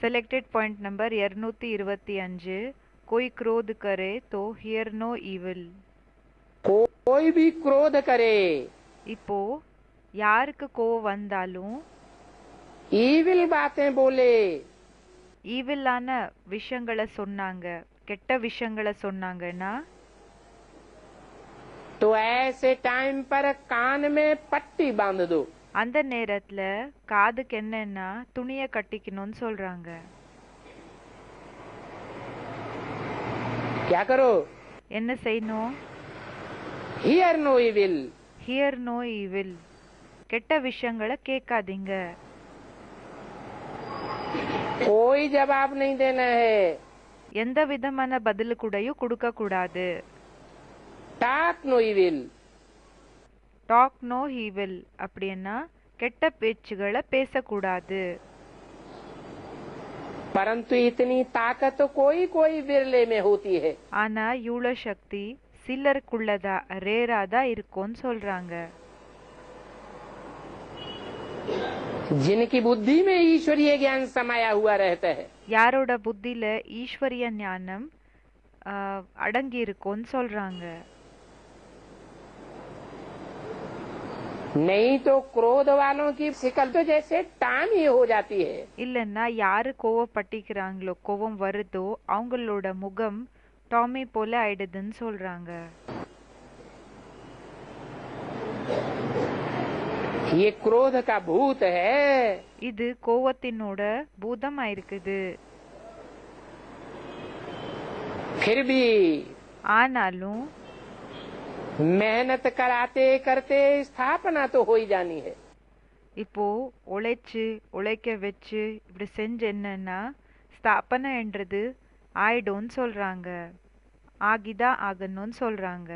Selected point number 225. कोई क्रोध करे तो hear no evil. कोई भी क्रोध करे இப்போ யாருக்கு கோவம் வந்தாலும் ஈவில் बातें बोले ஈவில்லான விஷயங்களை சொன்னாங்க, கெட்ட விஷயங்களை சொன்னாங்கன்னா तो ऐसे टाइम पर कान में पट्टी बांध दो. அந்த நேரத்துல காதுக்கு என்னன்னா துணியை கட்டிக்கணும்னு சொல்றாங்க. क्या करो? என்ன செய்யணும்? Hear no evil. Hear no evil. கெட்ட விஷயங்களை கேட்காதீங்க. कोई जवाब नहीं देना है. எந்த விதமான பதிலு கூடயும் கொடுக்க கூடாது. Talk no evil. Talk no evil அப்படின்னா கெட்ட பேச்சுகளை பேசக்கூடாது. परंतु इतनी ताकत तो कोई कोई विरले में होती है. ஆனா இவ்வளோ சக்தி சிலருக்குள்ளதா ரேராதா இருக்கும்னு சொல்றாங்க. जिनकी बुद्धि में ईश्वरीय ज्ञान समाया हुआ रहता है. யாரோட புத்தியில ஈஸ்வரிய ஞானம் அடங்கி இருக்கும்னு சொல்றாங்க. नहीं तो क्रोध वालों की शिकल तो जैसे टाम ही हो जाती है. இல்லைன்னா யாரு கோவப்பட்டிக்கிறாங்களோ கோவம் வருதோ அவங்களோட முகம் டாமி போல ஆயிடுதுன்னு சொல்றாங்க. ये क्रोध का भूत है. இது கோவத்தினோட பூதமா இருக்குது. फिर भी ஆனாலும் मेहनत कराते करते स्थापना तो हो ही जानी है. இப்போ உழைக்க வச்சு இப்படி செஞ்சு என்னன்னா ஸ்தாபனைன்றது ஆயிடும்னு சொல்றாங்க, ஆகிதான் ஆகணும்னு சொல்றாங்க.